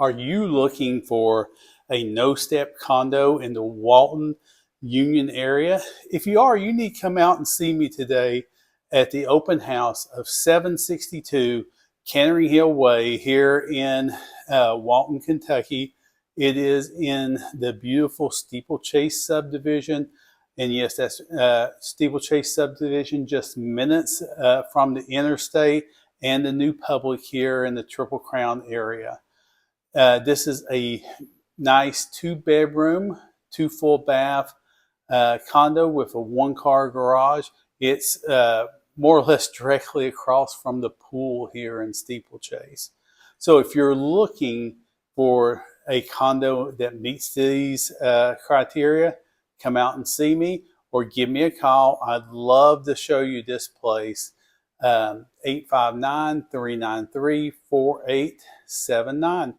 Are you looking for a no-step condo in the Walton Union area? If you are, you need to come out and see me today at the open house of 762 Cantering Hills Way here in Walton, Kentucky. It is in the beautiful Steeplechase subdivision. And yes, that's Steeplechase subdivision, just minutes from the interstate and the new Publix here in the Triple Crown area. This is a nice 2-bedroom, 2 full bath condo with a 1-car garage. It's more or less directly across from the pool here in Steeplechase. So if you're looking for a condo that meets these criteria, come out and see me or give me a call. I'd love to show you this place. 859-393-4879.